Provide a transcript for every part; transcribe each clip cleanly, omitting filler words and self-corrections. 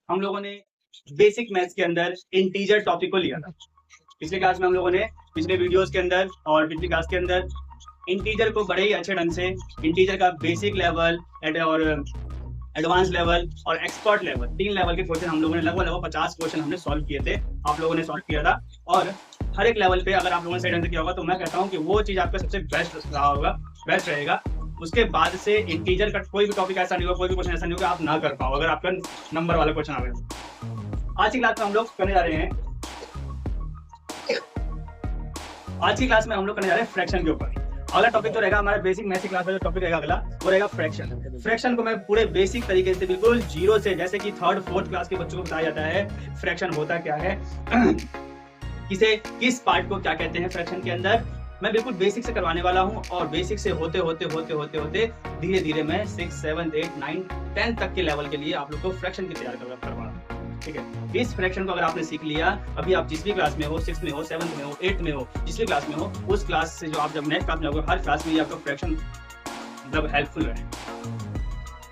हम लोगों ने बेसिक मैथ्स के अंदर इंटीजर टॉपिक को लिया था। पिछले क्लास में हम लोगों ने पिछले वीडियोस के अंदर और पिछली क्लास के अंदर इंटीजर को बड़े ही अच्छे ढंग से इंटीजर का बेसिक लेवल और एडवांस लेवल और एक्सपर्ट लेवल 3 लेवल के क्वेश्चन हम लोगों ने लगभग 50 क्वेश्चन हमने सॉल्व किए थे। आप लोगों ने सॉल्व किया था और हर एक लेवल पे अगर आप लोगों ने सही ढंग से किया होगा तो मैं कहता हूँ कि वो चीज आपका सबसे बेस्ट रहा होगा, बेस्ट रहेगा। उसके बाद से इंटीजर का कोई भी टॉपिक ऐसा नहीं होगा, कोई भी क्वेश्चन ऐसा नहीं होगा आप ना कर पाओ अगर आपका नंबर वाला क्वेश्चन आ गया। आज की क्लास में हम लोग करने जा रहे हैं फ्रैक्शन के ऊपर। अगला टॉपिक जो रहेगा हमारा बेसिक मैथ्स क्लास में जो टॉपिक रहेगा अगला वो रहेगा फ्रैक्शन। फ्रैक्शन को मैं पूरे बेसिक तरीके से बिल्कुल जीरो से, जैसे कि 3rd 4th क्लास के बच्चों को बताया जाता है फ्रैक्शन होता क्या है किस पार्ट को क्या कहते हैं फ्रैक्शन के अंदर, मैं बिल्कुल बेसिक से करवाने वाला हूं। और बेसिक से होते होते होते होते होते धीरे धीरे मैं 6, 7, 8, 9, 10 तक के लेवल के लिए आप लोग को फ्रैक्शन की तैयारी करवाना। ठीक है, इस फ्रैक्शन को अगर आपने सीख लिया, अभी आप जिस भी क्लास में हो, 6th में हो, 7th में हो, 8th में हो, जिस भी क्लास में हो, उस क्लास से जो आप जब नेक्स्ट क्लास में होगा हर क्लास में ये आपका फ्रैक्शन मतलब हेल्पफुल रहे।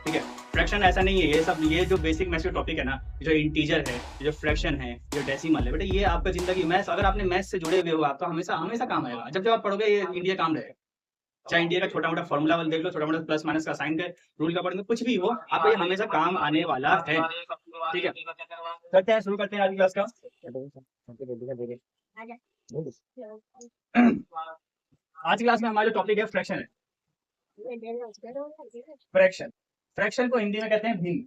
ठीक है, फ्रैक्शन ऐसा नहीं है, ये जो बेसिक मैथ्स का टॉपिक है ना, जो इंटीजर है, जो फ्रैक्शन है, जो डेसिमल है, बेटा ये आपका जिंदगी मैथ्स, अगर आपने मैथ्स से जुड़े हुए हो आप तो हमेशा हमेशा काम आएगा। जब आप पढ़ोगे ये इंडिया काम रहेगा। चाहे इंडिया का छोटा मोटा फॉर्मूला देख लो, छोटा मोटा प्लस माइनस का साइन का रूल का पढ़ेंगे, कुछ भी हो आपको ये हमेशा काम आने वाला है। ठीक है, करते हैं, शुरू करते हैं आज की क्लास का। आज की क्लास में हमारा जो टॉपिक है फ्रैक्शन है। फ्रैक्शन फ्रैक्शन को हिंदी में कहते हैं भिन्न।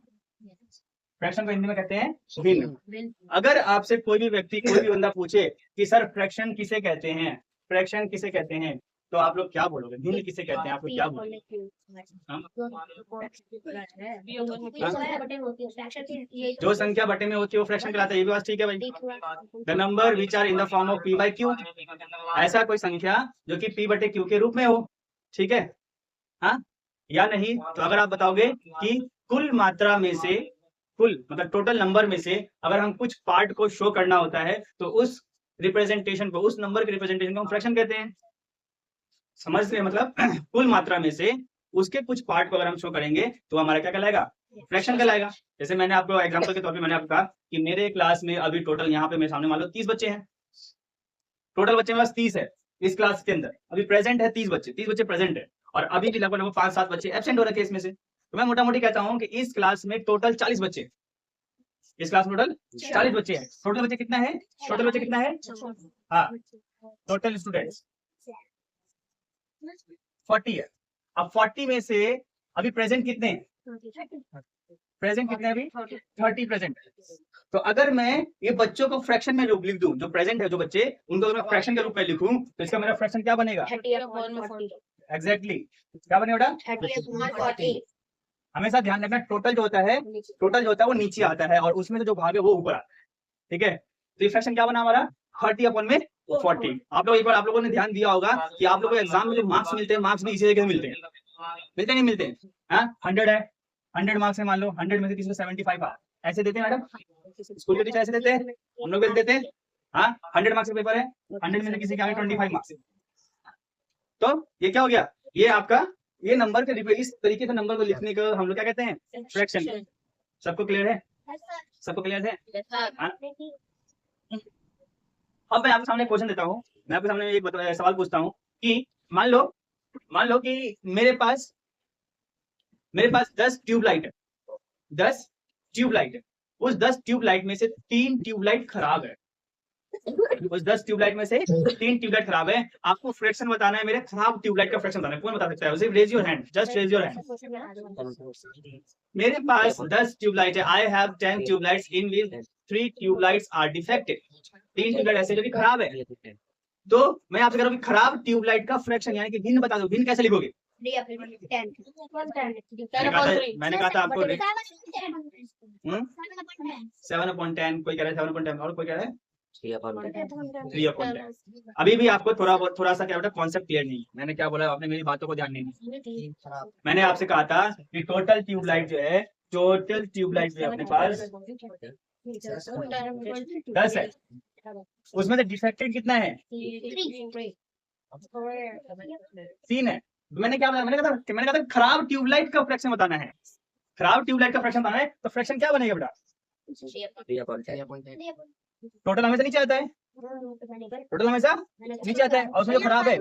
फ्रैक्शन को हिंदी में कहते हैं भिन्न। अगर आपसे कोई भी व्यक्ति, कोई भी बंदा पूछे कि सर फ्रैक्शन किसे कहते हैं, फ्रैक्शन किसे कहते हैं, तो आप लोग क्या बोलोगे? भिन्न किसे कहते हैं, आप लोग क्या बोलोगे? जो संख्या बटे में होती है वो फ्रैक्शन कहलाता है। ये भी बात ठीक है भाई। The number which are in the form of p by q, ऐसा कोई संख्या जो कि p बटे q के रूप में हो। ठीक है, हाँ या नहीं? तो अगर आप बताओगे कि कुल मात्रा में से, कुल मतलब टोटल नंबर में से अगर हम कुछ पार्ट को शो करना होता है तो उस रिप्रेजेंटेशन को, उस नंबर के रिप्रेजेंटेशन को हम फ्रैक्शन कहते हैं। समझ रहे? मतलब कुल मात्रा में से उसके कुछ पार्ट को अगर हम शो करेंगे तो हमारा क्या कहलाएगा? फ्रैक्शन कहलाएगा। जैसे मैंने आपको एग्जांपल के तौर पे मैंने आपको कहा कि मेरे क्लास में अभी टोटल यहाँ पे मेरे सामने मान लो 30 बच्चे हैं। टोटल बच्चे मेरे पास 30 है इस क्लास के अंदर, अभी प्रेजेंट है 30 बच्चे प्रेजेंट है और अभी भी लगभग 5-7 बच्चे एब्सेंट हो रखे इसमें से। तो मैं मोटा मोटी कहता हूँ कि इस क्लास में टोटल 40 बच्चे, इस क्लास में टोटल 40 बच्चे हैं। टोटल बच्चे कितना है? टोटल बच्चे कितना है? हाँ, टोटल स्टूडेंट्स 40 है। अब 40 में से अभी प्रेजेंट कितने हैं? प्रेजेंट कितने अभी? 30 प्रेजेंट। तो अगर मैं ये बच्चों को फ्रैक्शन में लिख दूं, जो प्रेजेंट है जो बच्चे, उनको मैं फ्रैक्शन के रूप में लिखूं तो इसका मेरा फ्रैक्शन क्या बनेगा? एग्जैक्टली क्या बनेगा? 30। हमेशा ध्यान रखना, टोटल जो होता है वो नीचे आता है और उसमें जो भाग है वो ऊपर आता है। ठीक है, तो ये फ्रैक्शन क्या बना हमारा? 30/40। आप लोगों ने ध्यान दिया होगा कि आप लोगों को एग्जाम में जो मार्क्स मिलते हैं, मार्क्स भी इसी जगह मिलते हैं, मिलते नहीं मिलते? 100 है, 100 मार्क्स है, मान लो 100 में से किसी को 75 आ, ऐसे देते हैं मैडम? स्कूल के टीचर ऐसे देते हैं, हम लोग भी देते हैं। हाँ, 100 मार्क्स का पेपर है, 100 में से किसी के आगे 25 मार्क्स। तो ये क्या हो गया? ये आपका ये नंबर के इस तरीके से नंबर को लिखने को हम लोग क्या कहते हैं? फ्रैक्शन। सबको क्लियर है? सबको क्लियर है? अब मैं आपके सामने क्वेश्चन देता हूँ, मैं आपके सामने एक सवाल पूछता हूँ कि मान लो कि मेरे पास 10 ट्यूबलाइट है, 10 ट्यूबलाइट है। उस 10 ट्यूबलाइट में से 3 ट्यूबलाइट खराब है। उस 10 ट्यूबलाइट में से 3 ट्यूबलाइट खराब है। आपको फ्रैक्शन बताना है, मेरे खराब ट्यूबलाइट का फ्रैक्शन बताना है। कौन बता सकता है? सिर्फ raise your hand, just raise your hand. मेरे पास 10 ट्यूबलाइट है, I have 10 tubelights in which 3 tubelights are defected. 3 tubelight ऐसे जो कि खराब है। तो मैं आपसे कह रहा हूं कि खराब ट्यूबलाइट का फ्रैक्शन यानी कि भिन्न बता दो। भिन्न कैसे लिखोगे? मैंने कहा था आपको 7/10, कोई कह रहा है 7/10 और कोई कह रहा है 3/10। अभी भी आपको थोड़ा सा क्या बेटा कॉन्सेप्ट क्लियर नहीं है। मैंने क्या बोला? आपने मेरी बातों को ध्यान नहीं दिया। मैंने आपसे कहा था कि टोटल ट्यूबलाइट जो है अपने पास 10 है, उसमें से डिफेक्टेड कितना है? 3 है। मैंने क्या बताया? मैंने कहा था खराब ट्यूबलाइट का फ्रैक्शन बताना है। खराब ट्यूबलाइट का फ्रैक्शन बताना है तो फ्रैक्शन क्या बनेगा बेटा? टोटल हमेशा नीचे आता है, टोटल हमेशा नीचे आता है, और उसमें जो खराब है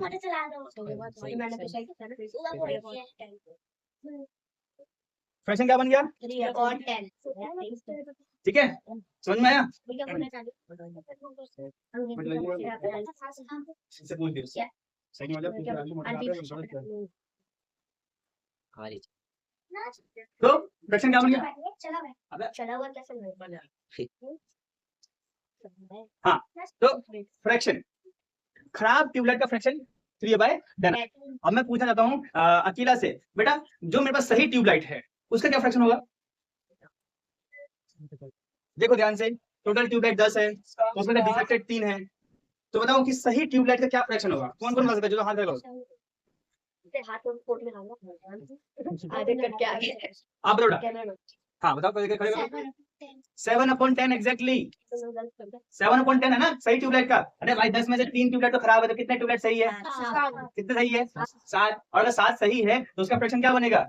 फ्रैक्शन क्या बन गया, ठीक है, समझ में आया? इससे पूछ दियो, सही नहीं तो फ्रैक्शन क्या बन गया? हाँ, तो फ्रैक्शन, खराब ट्यूबलाइट का फ्रैक्शन 3/10। अब मैं पूछना चाहता हूँ अकीला से, बेटा जो मेरे पास सही ट्यूबलाइट है उसका क्या फ्रैक्शन होगा? देखो ध्यान से, टोटल ट्यूबलाइट 10 है, तो उसमें डिफेक्टेड 3 है, तो बताओ कि सही ट्यूबलाइट का क्या फ्रैक्शन होगा? कौन कौन बता सकता है? जो हाथ लगाओ, आप बताओ। हाँ बताओ, खड़े करो। 7/10 एग्जैक्टली, 7/10 है ना सही ट्यूबलाइट का। अरे भाई 10 में से 3 ट्यूबलाइट तो खराब है, तो कितने ट्यूबलाइट सही है? कितने सही है? 7। और अगर 7 सही है तो उसका फ्रैक्शन क्या बनेगा?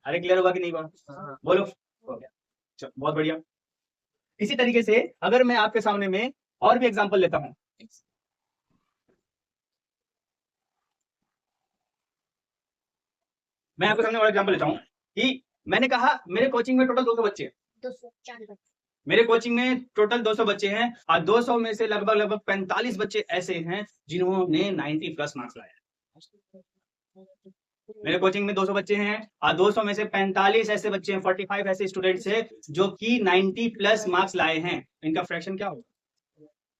अरे क्लियर होगा कि नहीं हुआ? बोलो। बहुत बढ़िया। इसी तरीके से अगर मैं आपके सामने में और भी एग्जांपल लेता हूं, मैं आपके सामने और एग्जांपल लेता हूं कि मैंने कहा मेरे कोचिंग में टोटल 200 बच्चे हैं, मेरे कोचिंग में टोटल 200 बच्चे हैं, और 200 में से लगभग 45 बच्चे ऐसे हैं जिन्होंने 90 प्लस मार्क्स लाए। मेरे कोचिंग में 200 बच्चे हैं और 200 में से 45 ऐसे बच्चे हैं, 45 ऐसे स्टूडेंट्स हैं जो कि 90 प्लस मार्क्स लाए हैं। इनका फ्रैक्शन क्या होगा?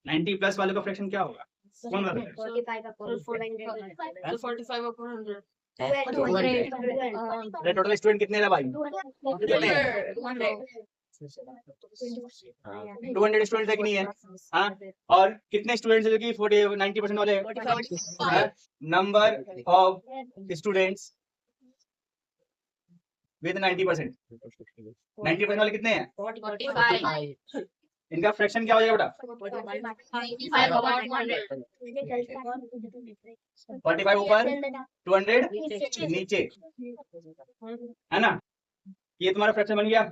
90 प्लस वाले का फ्रैक्शन क्या होगा? कौन बता टोटल स्टूडेंट कितने हैं भाई? 200 स्टूडेंट है कि नहीं है? हाँ, और कितने स्टूडेंट्स जो कि 90% वाले हैं? नंबर ऑफ स्टूडेंट्स विद 90%, 90% वाले कितने हैं? 45। इनका फ्रैक्शन क्या हो जाएगा बेटा? 45 ऊपर 200 नीचे, है ना? ये तुम्हारा फ्रैक्शन बन गया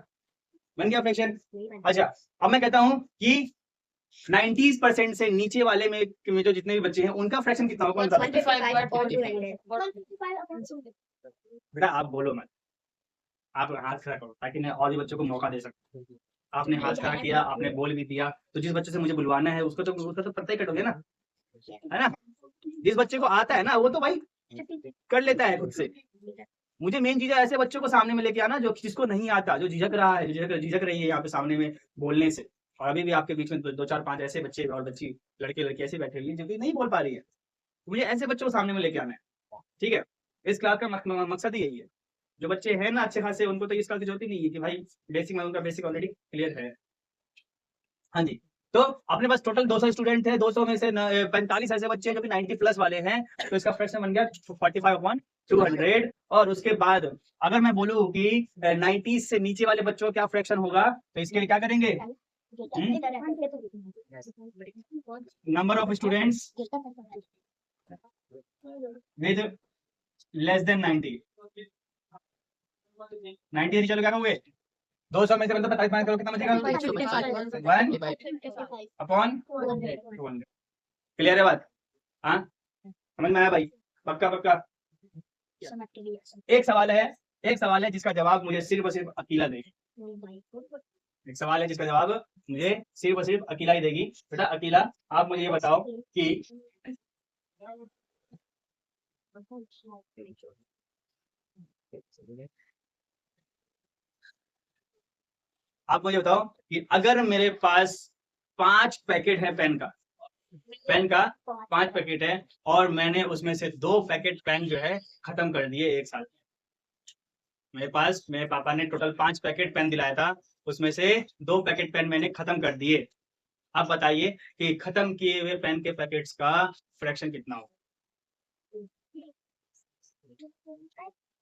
फ्रैक्शन। अच्छा, अब मैं कहता हूं कि 90% से नीचे वाले में जो जितने भी बच्चे हैं उनका फ्रैक्शन कितना होगा? बेटा आप बोलो मत, आप हाथ खड़ा करो ताकि मैं और भी बच्चों को मौका दे सकूं। आपने हाथ खड़ा किया, आपने बोल भी दिया, तो जिस बच्चे से मुझे बुलवाना है उसका तो पता ही कटोगे ना, है ना? जिस बच्चे को आता है ना वो तो भाई कर लेता है खुद से। मुझे मेन चीज है ऐसे बच्चों को सामने में लेके आना जो जिसको नहीं आता, जो झिझक रहा है, झिझक रही है यहाँ पे सामने में बोलने से। और अभी भी आपके बीच में 2-4-5 ऐसे बच्चे और बच्ची, लड़के लड़की ऐसे बैठे हुए जो कि नहीं बोल पा रही है, मुझे ऐसे बच्चों को सामने में लेके आना है। ठीक है, इस क्लास का मकसद ही यही है। जो बच्चे हैं ना अच्छे खासे, उनको तो इस क्लास की जरूरत ही नहीं है कि भाई बेसिक में उनका बेसिक ऑलरेडी क्लियर है। हाँ जी, तो अपने पास टोटल 200 स्टूडेंट थे, 200 में से 45 ऐसे बच्चे हैं जो कि 90 प्लस वाले हैं, तो इसका फ्रैक्शन बन गया 45/200। और उसके बाद अगर मैं बोलूं कि 90 से नीचे वाले बच्चों का क्या फ्रैक्शन होगा, तो इसके लिए क्या करेंगे? Number of students with less than 90 चलो क्या कहोगे? 200 में से मतलब 45 करो, कितना बचेगा? 1/200। क्लियर है बात? हाँ, समझ में आया भाई? पक्का? एक सवाल है जिसका जवाब मुझे सिर्फ और सिर्फ अकीला देगी। एक सवाल है जिसका जवाब मुझे सिर्फ और सिर्फ अकीला ही देगी। बेटा अकीला, आप मुझे ये बताओ कि आप मुझे बताओ कि अगर मेरे पास 5 पैकेट है पेन का 5 पैकेट है, और मैंने उसमें से 2 पैकेट पेन जो है खत्म कर दिए एक साल। मेरे पास मेरे पापा ने टोटल 5 पैकेट पेन दिलाया था, उसमें से 2 पैकेट पेन मैंने खत्म कर दिए। अब बताइए कि खत्म किए हुए पेन के पैकेट्स का फ्रैक्शन कितना हो?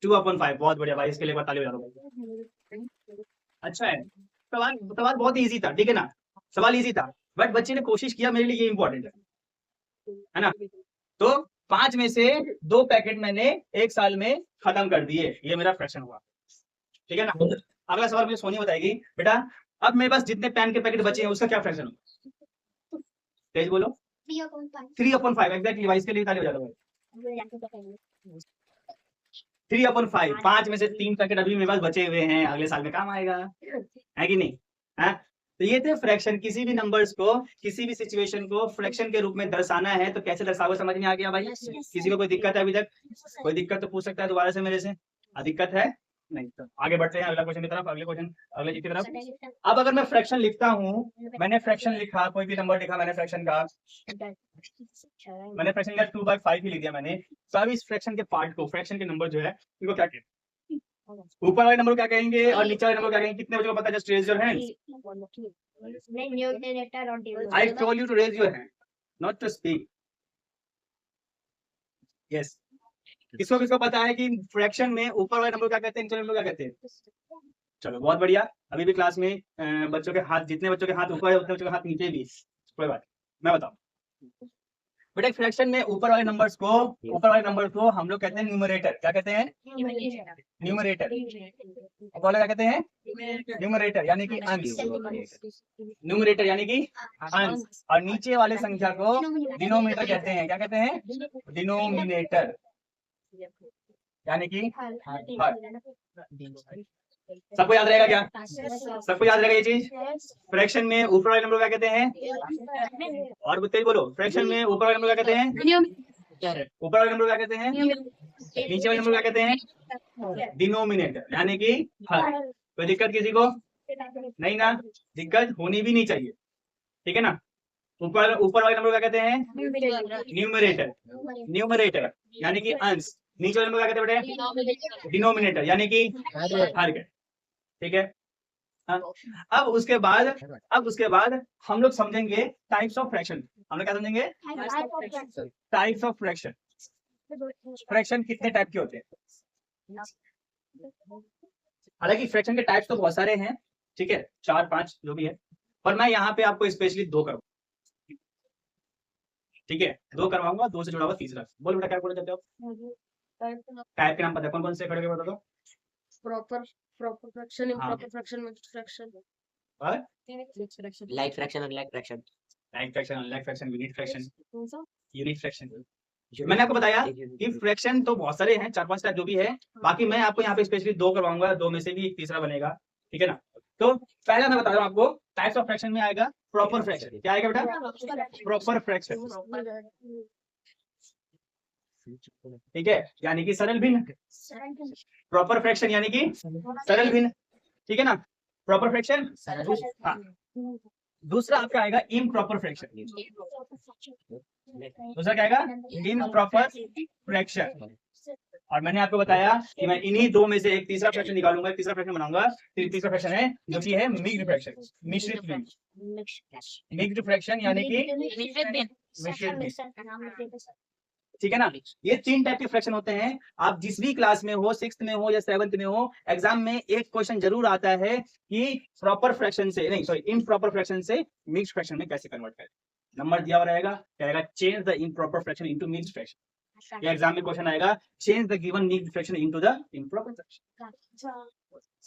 2/5। बहुत बढ़िया भाई, इसके लिए ताली बजा दो। अच्छा है, सवाल बहुत इजी था, ठीक है ना? सवाल इजी था, बट बच्चे ने कोशिश किया, मेरे लिए ये इंपॉर्टेंट है ना? तो 5 में से 2 पैकेट मैंने एक साल में खत्म कर दिए, ये मेरा फ्रैक्शन हुआ, ठीक है ना? अगला सवाल मुझे सोनी बताएगी, बेटा अब मेरे पास जितने पेन के पैकेट बचे हैं उसका क्या फ्रैक्शन होगा? तेज बोलो। 3/5 एग्जैक्टली भाई, इसके लिए ताली बजा दो। 3/5, 5 में से 3 पैकेट अभी मेरे पास बचे हुए हैं, अगले साल में काम आएगा, है कि नहीं? है? तो ये थे फ्रैक्शन। किसी भी नंबर्स को, किसी भी सिचुएशन को फ्रैक्शन के रूप में दर्शाना है तो कैसे दर्शाओगे, समझ में आ गया भाई? किसी को कोई दिक्कत है अभी तक? कोई दिक्कत तो पूछ सकता है दोबारा से मेरे से। दिक्कत है नहीं तो आगे बढ़ते हैं अगला क्वेश्चन की तरफ, अगले क्वेश्चन, अगले की तरफ। अब अगर मैं फ्रैक्शन लिखता हूँ, मैंने फ्रैक्शन लिखा, कोई भी नंबर लिखा मैंने फ्रैक्शन का, मैंने फ्रैक्शन का 2/5 ही लिख दिया मैंने। तो अब इस फ्रैक्शन के पार्ट को, फ्रैक्शन के नंबर जो है इनको क्या कहते हैं? ऊपर वाले नंबर क्या कहेंगे और नीचे वाले नंबर क्या कहेंगे? कितने बच्चों को पता है? Just raise your hands. I told you to raise your hand, not to speak. Yes. किसको किसको पता है कि फ्रैक्शन में ऊपर वाले नंबर क्या कहते हैं, नीचे वाले नंबर क्या कहते हैं? चलो बहुत बढ़िया। अभी भी क्लास में बच्चों के हाथ, जितने बच्चों के हाथ ऊपर है उतने बच्चों के हाथ नीचे भी, कोई बात मैं बताऊं। बेटा फ्रैक्शन में ऊपर वाले नंबर्स को, ऊपर वाले नंबर को हम लोग कहते हैं न्यूमरेटर। क्या कहते हैं? न्यूमरेटर। क्या कहते हैं? न्यूमरेटर यानी कि अंश। न्यूमरेटर यानी कि अंश। और नीचे वाले संख्या को डिनोमिनेटर कहते हैं। क्या कहते हैं? डिनोमिनेटर यानी कि हर। सबको याद रहेगा क्या? सबको याद रहेगा ये चीज? फ्रैक्शन में ऊपर वाले नंबर क्या कहते हैं? और तेज बोलो। फ्रैक्शन में ऊपर वाले नंबर क्या कहते हैं? ऊपर वाले नंबर क्या कहते हैं? नीचे वाले नंबर क्या कहते हैं? डिनोमिनेटर यानी कि हर। कोई दिक्कत किसी को नहीं ना? दिक्कत होनी भी नहीं चाहिए, ठीक है ना? ऊपर वाले नंबर क्या कहते हैं? न्यूमरेटर। न्यूमरेटर यानी कि अंश। नीचे वाले नंबर क्या कहते हैं बेटे? डिनोमिनेटर यानी कि हर। ठीक है। अब उसके बाद हम लोग समझेंगे टाइप्स ऑफ फ्रैक्शन। हम लोग क्या समझेंगे? Types of fraction. फ्रैक्शन कितने टाइप के होते हैं? हालांकि फ्रैक्शन के टाइप्स तो बहुत सारे हैं, ठीक है, 4-5 जो भी है, पर मैं यहाँ पे आपको स्पेशली 2 करूँगा, ठीक है? 2 करवाऊंगा, 2 से जुड़ा हुआ तीसरा। बोलो बेटा क्या बोला जाते हो? टाइप के नाम पता है? कौन कौन से खड़े बता दो। Proper fraction, improper fraction, mixed fraction, और like fraction, unlike fraction, like fraction, unlike fraction, unit fraction, unit fraction. मैंने आपको बताया कि फ्रैक्शन तो बहुत सारे हैं, 4-5 टाइप जो भी है। बाकी मैं आपको यहाँ पे स्पेशली 2 करवाऊंगा, 2 में से भी एक तीसरा बनेगा, ठीक है ना? तो पहला मैं बता रहा हूँ आपको, टाइप्स ऑफ फ्रैक्शन में आएगा प्रॉपर फ्रैक्शन। क्या आएगा बेटा? प्रॉपर फ्रैक्शन, ठीक है, यानी कि सरल भिन्न। प्रॉपर फ्रैक्शन यानी कि सरल भिन्न, ठीक है ना? Proper fraction. हाँ, दूसरा आपका आएगा इम्प्रॉपर फ्रैक्शन। दूसरा क्या आएगा? Improper fraction. और मैंने आपको बताया कि मैं इन्हीं 2 में से एक तीसरा फ्रैक्शन निकालूंगा, तीसरा फ्रैक्शन बनाऊंगा। तीसरा फ्रैक्शन है जो कि है मिक्स्ड फ्रैक्शन, मिश्रित भिन्न। मिक्स्ड फ्रैक्शन यानी कि मिश्रित भिन्न, ठीक है ना? ये 3 टाइप के फ्रैक्शन होते हैं। आप जिस भी क्लास में हो, 6th में हो या 7th में हो, एग्जाम में एक क्वेश्चन जरूर आता है कि प्रॉपर फ्रैक्शन से, नहीं सॉरी, इम्प्रॉपर फ्रैक्शन से मिक्स्ड फ्रैक्शन में कैसे कन्वर्ट करें। नंबर दिया हुआ रहेगा, कहेगा change the improper fraction into mixed fraction. ये एग्जाम में क्वेश्चन आएगा, change the given mixed fraction into the improper fraction.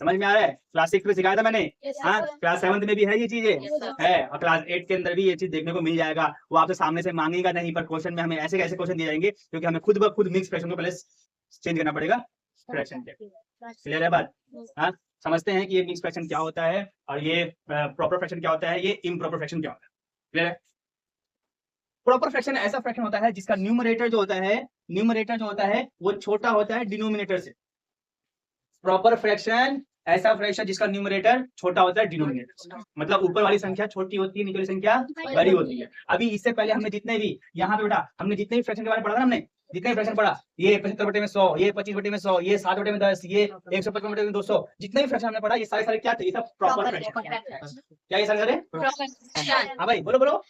समझ में आ रहा है? क्लास 6 में सिखाया था मैंने। हाँ, क्लास 7 में भी है ये चीजें है, और क्लास 8 के अंदर भी ये चीज देखने को मिल जाएगा। वो आपसे सामने से मांगेगा नहीं, पर क्वेश्चन में हमें ऐसे कैसे क्वेश्चन दिए जाएंगे, क्योंकि हमें खुद ब खुद मिक्स फ्रैक्शन को पहले चेंज करना पड़ेगा फ्रैक्शन पे। क्लियर है बात? हाँ, समझते हैं कि ये मिक्स फ्रैक्शन क्या होता है और ये प्रॉपर फ्रैक्शन क्या होता है, ये इम्प्रॉपर फ्रैक्शन क्या होता है। क्लियर है? प्रॉपर फ्रैक्शन ऐसा फ्रैक्शन होता है जिसका न्यूमरेटर जो होता है वो छोटा होता है डिनोमिनेटर से। प्रॉपर फ्रैक्शन ऐसा फ्रैक्शन जिसका न्यूमरेटर छोटा होता है डिनोमिनेटर से, मतलब ऊपर वाली संख्या छोटी होती है, नीचे वाली संख्या बड़ी होती है। अभी इससे पहले हमने जितने भी यहाँ पे बेटा हमने जितने भी फ्रैक्शन के बारे में पढ़ा ना, हमने जितने भी फ्रैक्शन पढ़ा, ये 75/100, ये 25/100, ये 7/10, ये 155/200, जितने भी फ्रैक्शन हमने पढ़ा, ये सारे क्या थे? ये सब प्रॉपर फ्रैक्शन। क्या ये सारे? हाँ भाई बोलो बोलो,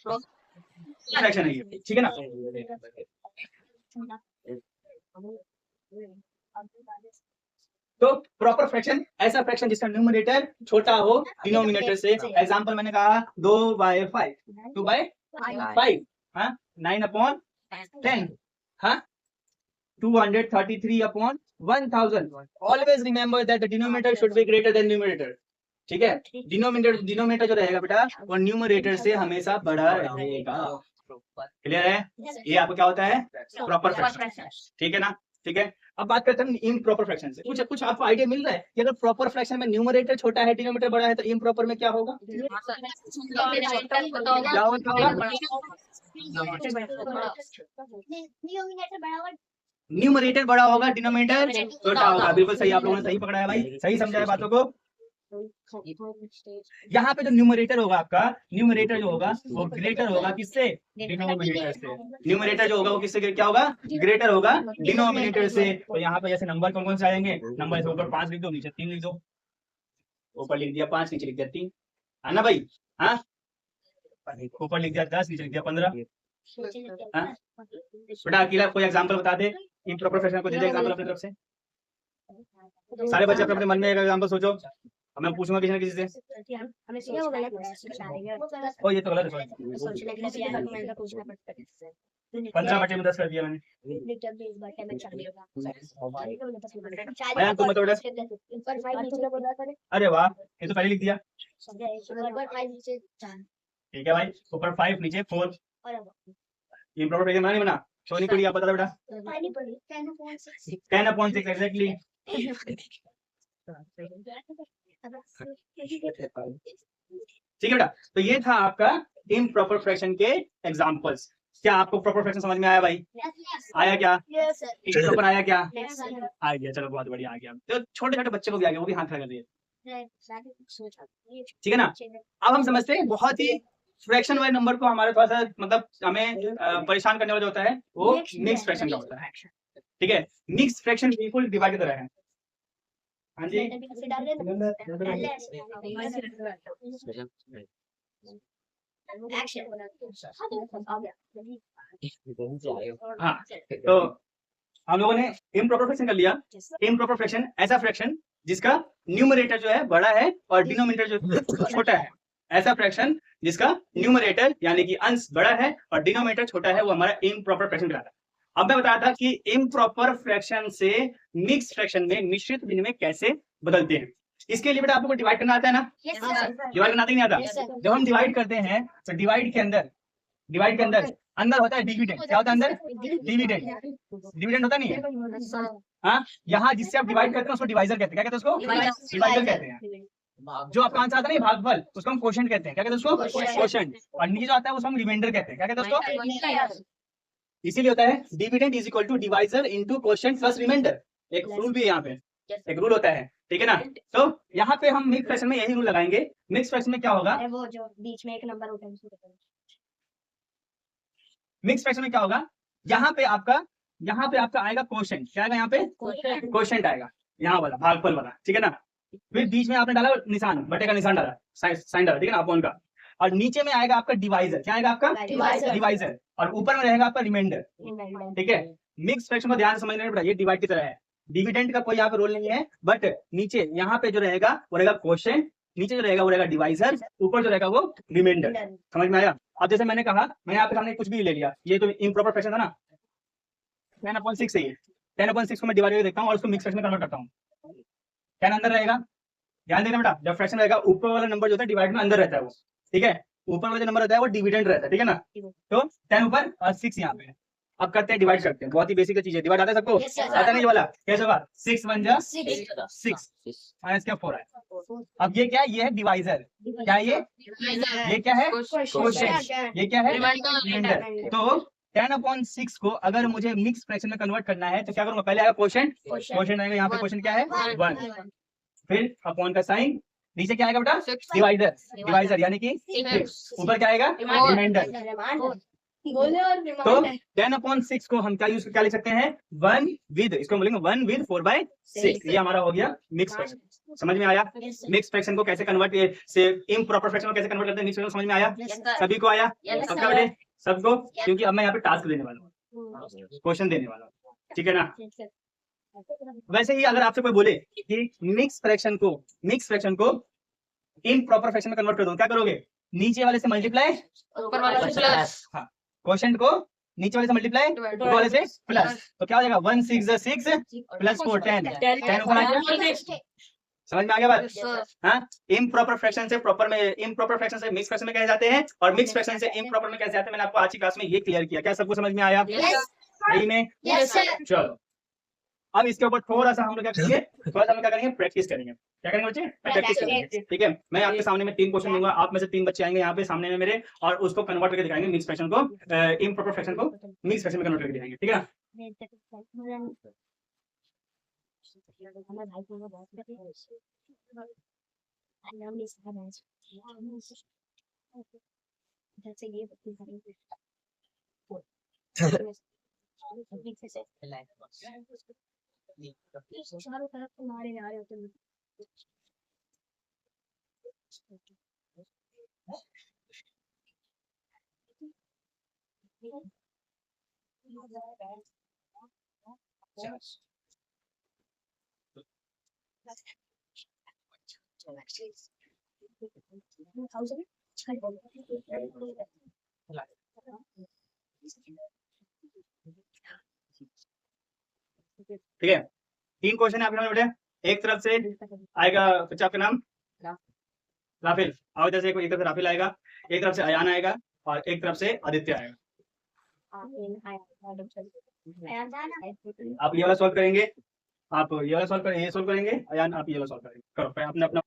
फ्रैक्शन है ये, ठीक है ना? तो प्रॉपर फ्रैक्शन ऐसा फ्रैक्शन जिसका न्यूमरेटर छोटा हो डिनोमिनेटर से। एग्जांपल मैंने कहा 2/5, 2/5, हाँ, 9/10, हाँ, 233/100, 1000. Always remember that the denominator should be greater than numerator. ठीक है, डिनोमिनेटर जो रहेगा बेटा वो न्यूमरेटर से हमेशा बड़ा रहेगा. क्लियर है? ये आपको क्या होता है? Proper fraction. ठीक है ना? ठीक है. अब बात करते हैं इम्प्रॉपर फ्रैक्शन से. कुछ आपको आइडिया मिल रहा है कि अगर प्रॉपर फ्रैक्शन में न्यूमरेटर छोटा है डिनोमिनेटर बड़ा है तो इम्प्रॉपर में क्या होगा? क्या होगा? न्यूमरेटर बड़ा होगा, डिनोमिनेटर छोटा होगा. बिल्कुल सही, आप लोगों ने सही पकड़ा है भाई, सही समझा है बातों को. यहाँ पे जो न्यूमरेटर होगा आपका, न्यूमरेटर जो होगा वो ग्रेटर होगा किससे? डिनोमिनेटर से. न्यूमरेटर जो होगा वो किससे क्या होगा? ग्रेटर होगा डिनोमिनेटर से. तो यहाँ पे जैसे नंबर कौन कौन से आएंगे? नंबर से ऊपर 5 लिख दो, नीचे 3 लिख दो. ऊपर लिख दिया 5, नीचे लिख दिया 3, है ना भाई? हाँ, ऊपर लिख दिया 10, नीचे लिख दिया 15. बेटा अकेला कोई एग्जांपल बता दे इम्प्रॉपर फ्रैक्शन को, दे दे एग्जांपल अपनी तरफ से. सारे बच्चे अपने मन में एक एग्जांपल सोचो. अब मैं पूछूंगा किसी ना किसी से. ओ ये तो गलत है. 15/10 कर दिया मैंने. तुम बताओ. अरे वाह, ये तो पहले लिख दिया. ठीक है भाई, ऊपर 5 नीचे 4. इम्प्रॉपर फ्रैक्शन बना नहीं बना? सोनी कुड़ी आप बता दो बेटा. 10/6 एग्जैक्टली. ठीक है बेटा, तो ये था आपका इम्प्रॉपर फ्रैक्शन के एग्जांपल्स. क्या आपको प्रॉपर फ्रैक्शन समझ में आया भाई? आया क्या? इम्प्रॉपर आया क्या? आ गया, चलो बहुत बढ़िया आ गया. तो छोटे छोटे बच्चे को भी आ गया, वो भी हाथ खड़ा कर दिए. ठीक है ना? अब हम समझते हैं बहुत ही फ्रैक्शन वाले नंबर को हमारे थोड़ा सा मतलब हमें परेशान करने वाला होता है वो मिक्स फ्रैक्शन का होता है. ठीक है, मिक्स फ्रैक्शन बिल्कुल डिवाइड की तरह है. हाँ जी, हाँ. तो हम लोगों ने इम्प्रॉपर फ्रैक्शन कर लिया. इम्प्रॉपर फ्रैक्शन ऐसा फ्रैक्शन जिसका न्यूमरेटर जो है बड़ा है और डिनोमिनेटर जो छोटा है. ऐसा फ्रैक्शन जिसका न्यूमरेटर यानी कि अंश बड़ा है और डिनोमिनेटर छोटा है, वो हमारा इम्प्रॉपर फ्रैक्शन कहलाता है. अब मैं बताया था कि इम्प्रॉपर फ्रैक्शन से मिक्स फ्रैक्शन में, मिश्रित भिन्न में कैसे बदलते हैं. इसके लिए बेटा आपको डिवाइड करना आता है ना? डिवाइड करना नहीं आता? जब हम डिवाइड करते हैं तो डिवाइड के अंदर अंदर होता है डिविडेंड. क्या होता है अंदर? डिविडेंड होता नहीं है. हाँ, यहाँ जिससे आप डिवाइड करते हैं उसको डिवाइजर कहते हैं. क्या कहते हैं उसको? डिवाइजर कहते हैं. जो आपका आंसर आता है ना भागफल, उसको हम क्वोशंट कहते हैं. क्या कहते हैं उसको? क्वोशंट. और नीचे जो आता है उसको हम रिमाइंडर कहते हैं. क्या कहते हैं उसको? इसीलिए होता है dividend is equal to divisor into quotient plus remainder. एक रूल भी यहाँ पे, एक रूल होता है. ठीक है ना? तो यहाँ पे हम मिक्स फ्रैक्शन में यही रूल लगाएंगे. मिक्स फ्रैक्शन में क्या होगा? वो जो बीच में एक नंबर होता है. मिक्स फ्रैक्शन में क्या होगा? यहाँ पे आपका आएगा क्वोशंट. क्या आएगा यहाँ पे? क्वोशंट आएगा, यहाँ वाला भागफल वाला. ठीक है ना? फिर बीच में आपने डाला निशान, बटे का निशान डाला, साइन डाला. ठीक है ना? अपॉन का. और नीचे में आएगा आपका डिवाइजर. क्या आएगा आपका? डिवाइजर. और ऊपर में रहेगा आपका रिमाइंडर. ठीक है, मिक्स फ्रैक्शन को ध्यान से समझना पड़ेगा. ये डिवाइड की तरह है. डिविडेंड का कोई यहाँ पे रोल नहीं है, बट नीचे यहाँ पे जो रहेगा वो रहेगा क्वोशंट, नीचे जो रहेगा वो रहेगा डिवाइजर, ऊपर जो रहेगा वो रिमाइंडर. समझ में आया? अब जैसे मैंने कहा, मैं यहाँ पे सामने कुछ भी ले लिया, ये तो इम्प्रॉपर फ्रैक्शन था ना, 10/6 है. 10/6 को मैं डिवाइड करके देखता हूँ और उसको मिक्स फ्रैक्शन में कन्वर्ट करता हूँ. 10 अंदर रहेगा. ध्यान देना बेटा, जब फ्रैक्शन रहेगा ऊपर वाला नंबर जो होता है डिवाइड में अंदर रहता है वो. ठीक है, ऊपर वाला जो नंबर रहता है वो डिविडेंड रहता है. ठीक है ना? तो 10 ऊपर और 6 यहाँ पे. अब करते हैं डिवाइड करते हैं. बहुत ही बेसिक चीज है. डिवाइड आता है सबको? आता नहीं वाला? कैसे होगा? 6 1 जा 6 माइनस क्या 4 है. अब ये क्या है? ये है डिवाइजर. क्या है ये क्या है? क्वोशंट. ये क्या है? रिमाइंडर. तो 10/6 को अगर मुझे मिक्स फ्रैक्शन में कन्वर्ट करना है तो क्या करूंगा? पहले आएगा क्वोशंट. क्वोशंट आएगा, यहाँ पे क्वोशंट क्या है? 1. फिर अपॉन का साइन. नीचे क्या आएगा बेटा? डिवाइजर यानी कि 6. ऊपर क्या आएगा? रिमाइंडर. तो 10/6 को हम क्या लिख सकते हैं? 1 विद, इसको बोलेंगे 1 विद 4/6. ये हमारा हो गया मिक्स फ्रैक्शन. समझ में आया? मिक्स फ्रैक्शन को कैसे कन्वर्ट से इम्प्रॉपर फ्रैक्शन को कैसे कन्वर्ट करते हैं मिक्स फ्रैक्शन. समझ में आया? सभी को आया? सबका बेटे सबको. क्योंकि अब मैं यहाँ पे टास्क देने वाला हूँ, क्वेश्चन देने वाला हूँ. ठीक है ना? वैसे ही अगर आपसे कोई बोले कि मिक्स फ्रैक्शन को इम्प्रॉपर फ्रैक्शन में कन्वर्ट कर दो, क्या करोगे? नीचे वाले से मल्टीप्लाई, ऊपर वाले से प्लस. हाँ, क्वोशंट को नीचे वाले से मल्टीप्लाई, ऊपर वाले से प्लस, तो क्या हो जाएगा 1 6 6 प्लस 4 10 10 ऊपर आ गया। समझ में आ गया बात? हाँ, इम्प्रॉपर फ्रैक्शन से प्रॉपर में, इम्प्रॉपर फ्रैक्शन से मिक्स फ्रैक्शन में कैसे जाते हैं और मिक्स फ्रैक्शन से इम्प्रॉपर में कैसे जाते हैं, मैंने आपको आज की क्लास में ये क्लियर किया। क्या सबको समझ में आया? सही में? चलो अब इसके ऊपर थोड़ा सा हम लोग क्या करेंगे, थोड़ा सा हम क्या करेंगे, प्रैक्टिस करेंगे। क्या करेंगे बच्चे? प्रैक्टिस करेंगे। ठीक है, मैं आपके सामने में 3 क्वेश्चन दूंगा, आप में से 3 बच्चे आएंगे यहाँ पे सामने में मेरे, और उसको कन्वर्ट करके दिखाएंगे मिक्स फ्रैक्शन को, इम्प्रॉपर फ्रैक्शन को मिक्स फ्रैक्शन में कन्वर्ट करके दिखाएंगे। ठीक है ना? चारों तरफ तो मारे आ रहे होते हैं। ठीक है, 3 क्वेश्चन है आपके बेटे। एक तरफ से आएगा बच्चा आपका नाम राफेल, और इधर से एक तरफ से राफेल आएगा, एक तरफ से अयान आएगा और एक तरफ से आदित्य आएगा। आप ये वाला सॉल्व करेंगे, आप ये वाला सॉल्व करेंगे, ये सॉल्व करेंगे, अयान आप ये वाला सॉल्व करेंगे। करो अपने अपना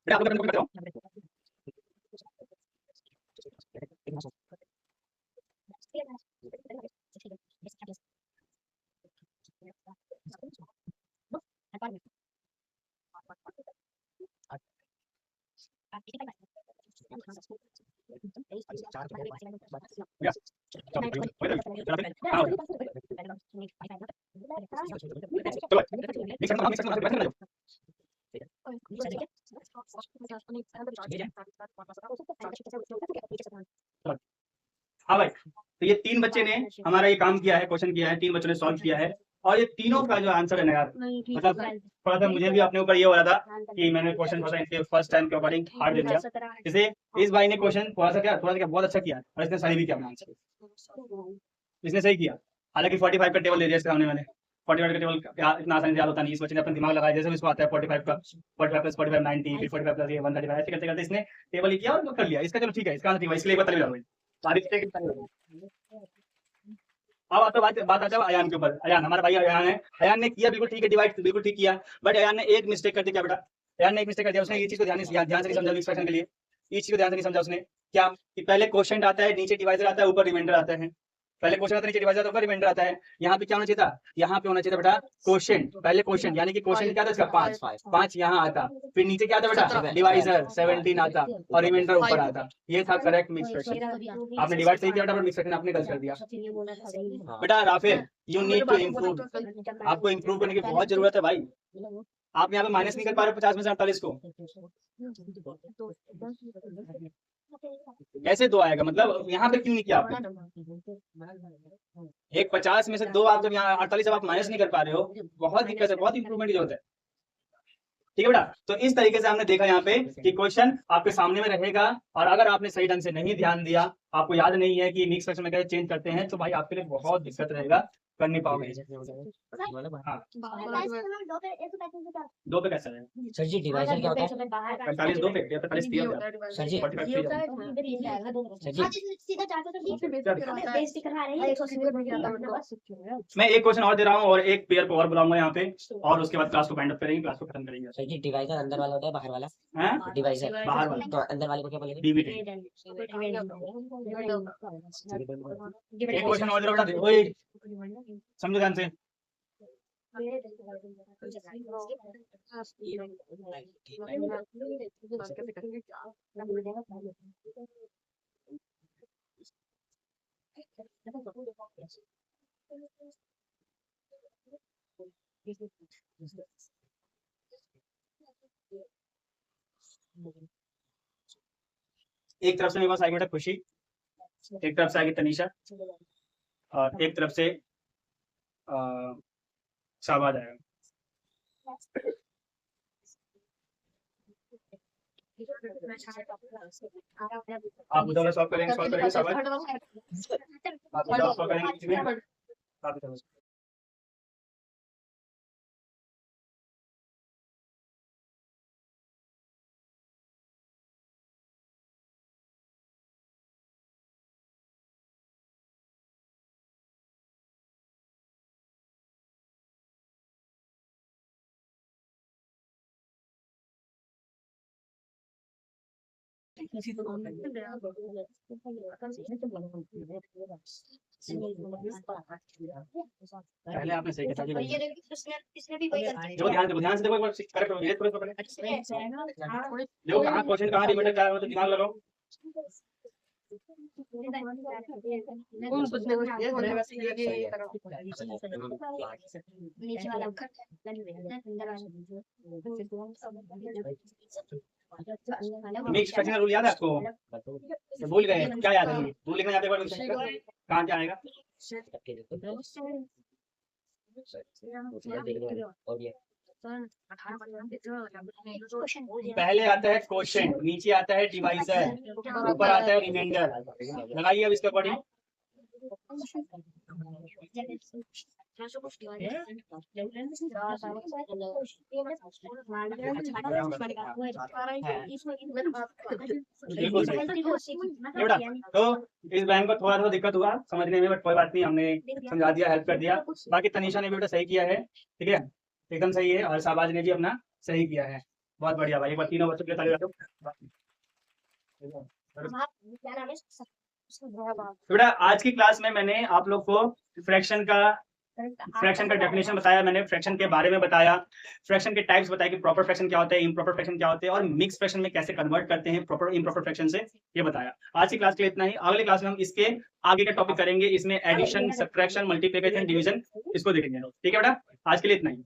बेटा आप लोग अपना कॉपी करते हो। या चलो हाँ, चलो मिक्स करना मिक्स करना हाँ भाई, तो ये 3 बच्चे ने हमारा ये काम किया है, क्वेश्चन किया है, 3 बच्चों ने सॉल्व किया है, और ये तीनों का जो आंसर है ना यार, मतलब थोड़ा सा मुझे भी अपने ऊपर ये हो रहा था कि मैंने क्वेश्चन थोड़ा सा इनके फर्स्ट टाइम के अकॉर्डिंग हार्ड दे दिया। जैसे इस भाई ने क्वेश्चन थोड़ा सा क्या बहुत अच्छा किया और इसने सही भी किया अपना आंसर, इसने सही किया। हालांकि 45 का टेबल दे दिया इसके सामने मैंने, 45 का टेबल इतना आसानी से याद होता नहीं, इस बच्चे ने अपना दिमाग लगाया, जैसे भी इसको आता है 45 का 45 प्लस 45 90, फिर 45 प्लस ये 135, ऐसे करते करते इसने टेबल ही किया और कर लिया इसका। चलो ठीक है, इसका आंसर ठीक है, इसके लिए एक बार तभी भाई आदित्य के। अब आता बात आता है अयान के ऊपर। अयान हमारा भाई अयान है, अयान ने किया बिल्कुल ठीक है, डिवाइड बिल्कुल ठीक किया, बट अयान ने एक मिस्टेक कर दी। क्या बेटा? अयान ने एक मिस्टेक कर दिया, उसने ये चीज को ध्यान से नहीं समझा एक्सप्रेशन के लिए, इस चीज को ध्यान से नहीं समझा उसने। क्या कि पहले क्वेश्चन आता है, नीचे डिवाइजर आता है, ऊपर रिमाइंडर आता है। पहले क्वेश्चन आता है, नीचे डिवाइजर आता है, ऊपर रिमाइंडर आता है। यहाँ पे क्या होना चाहिए था? यहाँ पे होना चाहिए था बेटा क्वेश्चन, पहले क्वेश्चन, यानी कि क्वेश्चन क्या था इसका 5 यहाँ आता, फिर नीचे क्या आता बेटा डिवाइजर 17 आता और रिमाइंडर ऊपर आता। ये था करेक्ट मिक्स फ्रैक्शन। आपने डिवाइड सही किया बेटा, मिक्स फ्रैक्शन आपने गलत कर दिया बेटा। Rafael you need to improve, आपको इम्प्रूव करने की बहुत जरूरत है भाई। आप यहाँ पे माइनस नहीं कर पा रहे 50 में से 48 को, कैसे 2 आएगा? मतलब यहाँ पे क्यों नहीं किया आपने? एक 50 में से 2 आप जब यहाँ 48 आप माइनस नहीं कर पा रहे हो, बहुत दिक्कत है, बहुत इंप्रूवमेंट की जरूरत है। ठीक है बेटा, तो इस तरीके से हमने देखा यहाँ पे कि क्वेश्चन आपके सामने में रहेगा, और अगर आपने सही ढंग से नहीं ध्यान दिया, आपको याद नहीं है कि मिक्स फ्रैक्शन में कैसे चेंज करते हैं, तो भाई आपके लिए बहुत दिक्कत रहेगा, कर नहीं पाओगे। हाँ 2 पे कैसे रहेगा सर जी डिवाइजर क्या होता है? 45 2 पे 45 3 सर जी 45 मैं एक क्वेश्चन और दे रहा हूँ और एक पेयर को और बुलाऊंगा यहाँ पे, और उसके बाद क्लास को फाइंड अप करेंगे, क्लास को खत्म करेंगे। सर जी डिवाइजर अंदर वाला होता है बाहर वाला? हैं? डिवाइजर बाहर वाला, तो अंदर वाले को क्या बोलेंगे? डीवीडी। एक क्वेश्चन और दे रहा हूँ, ओए समझो ध्यान से। एक तरफ से मेरे पास आएगी बेटा खुशी, एक तरफ से आएगी तनीषा, और एक तरफ से शाहबाज आएगा। आप उधर सॉल्व करेंगे शाहबाज, आप उधर सॉल्व करेंगे किसी में? आप इधर पहले आपने सही कहा था। देखो ध्यान से देखो एक बार करेक्ट हो, ये थोड़ा सा देखो कहाँ क्वेश्चन कहाँ रिमाइंडर क्या है, तो दिमाग लगाओ। मिक्स फ्रैक्शन का रूल याद है आपको? भूल गए क्या याद है? रूल लिखना याद है? कहाँ क्या आएगा? पहले आता है क्वोशिएंट, नीचे आता है डिवाइजर, ऊपर आता है रिमाइंडर। लगाइए अब इसके अकॉर्डिंग। बिल्कुल सही। तो इस बैंक को थोड़ा सा दिक्कत हुआ समझने में, बट कोई बात नहीं, हमने समझा दिया, हेल्प कर दिया। बाकी तनीषा ने भी बेटा सही किया है, ठीक है, एकदम सही है, और शाहबाज ने भी अपना सही किया है। बहुत बढ़िया भाई, एक बार तीनों बच्चों के लिए ताली बजाओ। बेटा आज की क्लास में मैंने आप लोग को फ्रैक्शन का डेफिनेशन बताया, मैंने फ्रैक्शन के बारे में बताया, फ्रैक्शन के टाइप्स बताया कि प्रॉपर फ्रैक्शन क्या होता है, इम्प्रॉपर फ्रैक्शन क्या होते हैं, और मिक्स फ्रैक्शन में कैसे कन्वर्ट करते हैं प्रॉपर इम्प्रॉपर फ्रैक्शन से, ये बताया। आज की क्लास के लिए इतना ही। अगले क्लास में हम इसके आगे का टॉपिक करेंगे, इसमें एडिशन, सब्ट्रैक्शन, मल्टीप्लिकेशन, डिवीजन, इसको देखेंगे। ठीक है बेटा, आज के लिए इतना ही।